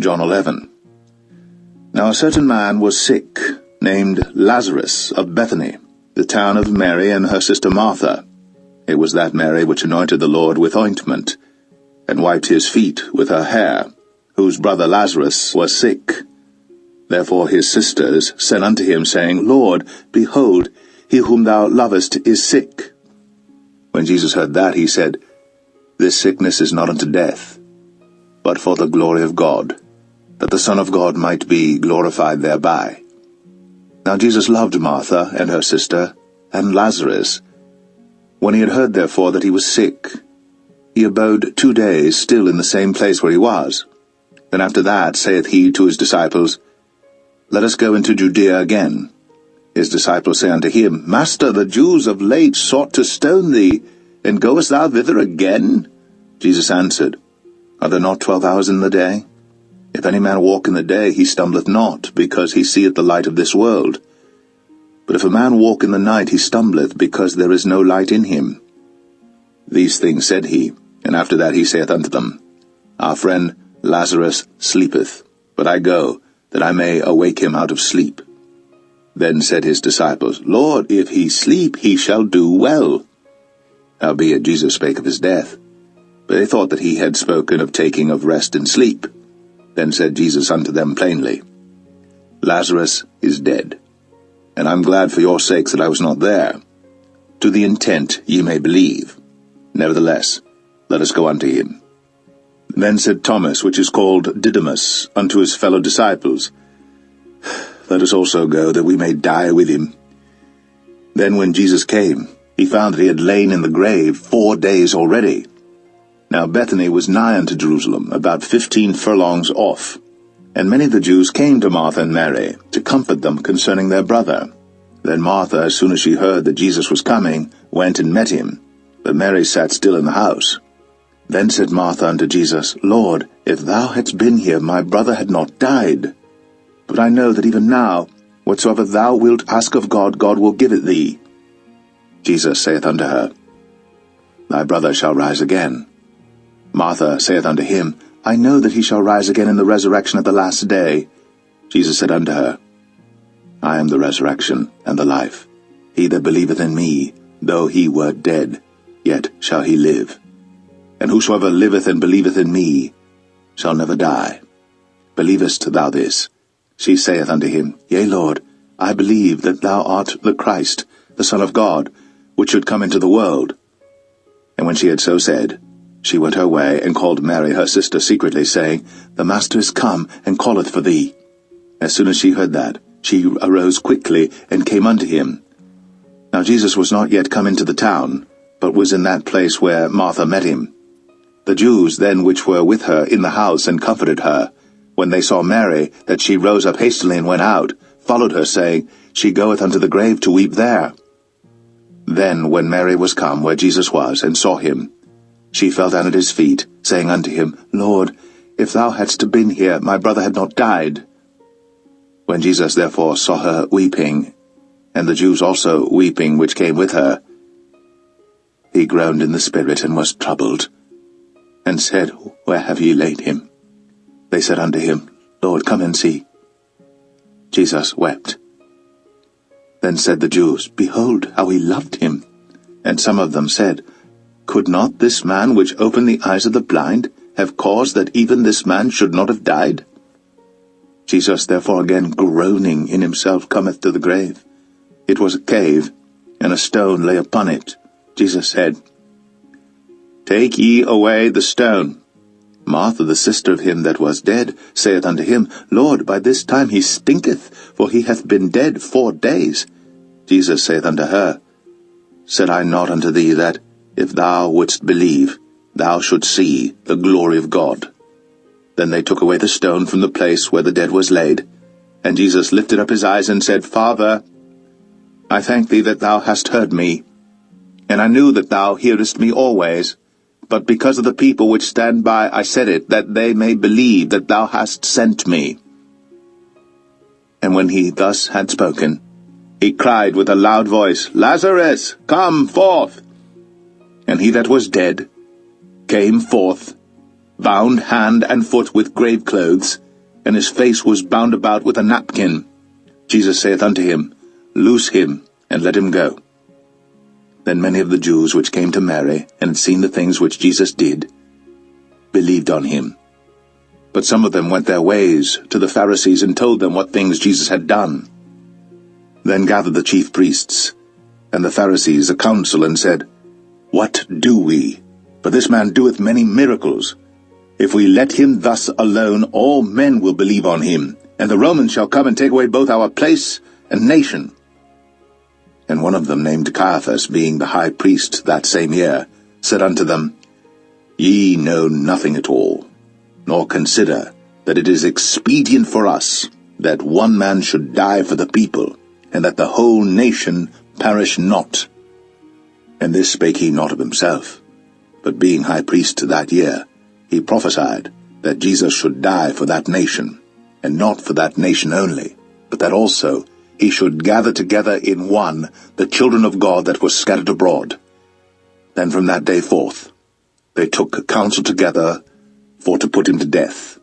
John 11. Now a certain man was sick, named Lazarus, of Bethany, the town of Mary and her sister Martha. It was that Mary which anointed the Lord with ointment, and wiped his feet with her hair, whose brother Lazarus was sick. Therefore his sisters sent unto him, saying, Lord, behold, he whom thou lovest is sick. When Jesus heard that, he said, This sickness is not unto death, but for the glory of God, that the Son of God might be glorified thereby. Now Jesus loved Martha and her sister, and Lazarus. When he had heard therefore that he was sick, he abode 2 days still in the same place where he was. Then after that saith he to his disciples, Let us go into Judea again. His disciples say unto him, Master, the Jews of late sought to stone thee, and goest thou thither again? Jesus answered, Are there not 12 hours in the day? If any man walk in the day, he stumbleth not, because he seeth the light of this world. But if a man walk in the night, he stumbleth, because there is no light in him. These things said he, and after that he saith unto them, Our friend Lazarus sleepeth, but I go, that I may awake him out of sleep. Then said his disciples, Lord, if he sleep, he shall do well. Howbeit Jesus spake of his death, but they thought that he had spoken of taking of rest and sleep. Then said Jesus unto them plainly, Lazarus is dead, and I am glad for your sakes that I was not there, to the intent ye may believe. Nevertheless, let us go unto him. Then said Thomas, which is called Didymus, unto his fellow disciples, Let us also go, that we may die with him. Then when Jesus came, he found that he had lain in the grave 4 days already. Now Bethany was nigh unto Jerusalem, about 15 furlongs off. And many of the Jews came to Martha and Mary, to comfort them concerning their brother. Then Martha, as soon as she heard that Jesus was coming, went and met him. But Mary sat still in the house. Then said Martha unto Jesus, Lord, if thou hadst been here, my brother had not died. But I know that even now, whatsoever thou wilt ask of God, God will give it thee. Jesus saith unto her, Thy brother shall rise again. Martha saith unto him, I know that he shall rise again in the resurrection at the last day. Jesus said unto her, I am the resurrection and the life. He that believeth in me, though he were dead, yet shall he live. And whosoever liveth and believeth in me shall never die. Believest thou this? She saith unto him, Yea, Lord, I believe that thou art the Christ, the Son of God, which should come into the world. And when she had so said, she went her way, and called Mary her sister secretly, saying, The Master is come, and calleth for thee. As soon as she heard that, she arose quickly, and came unto him. Now Jesus was not yet come into the town, but was in that place where Martha met him. The Jews then which were with her in the house, and comforted her, when they saw Mary, that she rose up hastily and went out, followed her, saying, She goeth unto the grave to weep there. Then when Mary was come where Jesus was, and saw him, she fell down at his feet, saying unto him, Lord, if thou hadst been here, my brother had not died. When Jesus therefore saw her weeping, and the Jews also weeping which came with her, he groaned in the spirit, and was troubled, and said, Where have ye laid him? They said unto him, Lord, come and see. Jesus wept. Then said the Jews, Behold, how he loved him. And some of them said, Could not this man which opened the eyes of the blind have caused that even this man should not have died? Jesus therefore again groaning in himself cometh to the grave. It was a cave, and a stone lay upon it. Jesus said, Take ye away the stone. Martha, the sister of him that was dead, saith unto him, Lord, by this time he stinketh, for he hath been dead 4 days. Jesus saith unto her, Said I not unto thee that, if thou wouldst believe, thou shouldst see the glory of God? Then they took away the stone from the place where the dead was laid. And Jesus lifted up his eyes and said, Father, I thank thee that thou hast heard me. And I knew that thou hearest me always. But because of the people which stand by I said it, that they may believe that thou hast sent me. And when he thus had spoken, he cried with a loud voice, Lazarus, come forth! And he that was dead came forth, bound hand and foot with grave clothes, and his face was bound about with a napkin. Jesus saith unto him, Loose him, and let him go. Then many of the Jews which came to Mary, and had seen the things which Jesus did, believed on him. But some of them went their ways to the Pharisees, and told them what things Jesus had done. Then gathered the chief priests and the Pharisees a council, and said, What do we? For this man doeth many miracles. If we let him thus alone, all men will believe on him, and the Romans shall come and take away both our place and nation. And one of them, named Caiaphas, being the high priest that same year, said unto them, Ye know nothing at all, nor consider that it is expedient for us that one man should die for the people, and that the whole nation perish not. And this spake he not of himself, but being high priest that year, he prophesied that Jesus should die for that nation, and not for that nation only, but that also he should gather together in one the children of God that were scattered abroad. Then from that day forth they took counsel together for to put him to death.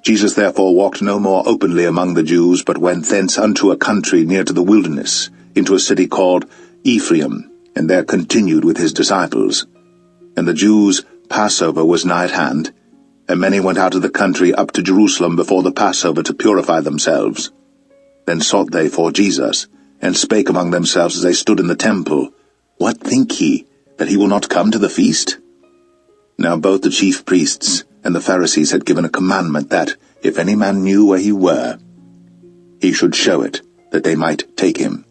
Jesus therefore walked no more openly among the Jews, but went thence unto a country near to the wilderness, into a city called Ephraim, and there continued with his disciples. And the Jews' Passover was nigh at hand, and many went out of the country up to Jerusalem before the Passover to purify themselves. Then sought they for Jesus, and spake among themselves as they stood in the temple, What think ye, that he will not come to the feast? Now both the chief priests and the Pharisees had given a commandment that, if any man knew where he were, he should show it, that they might take him.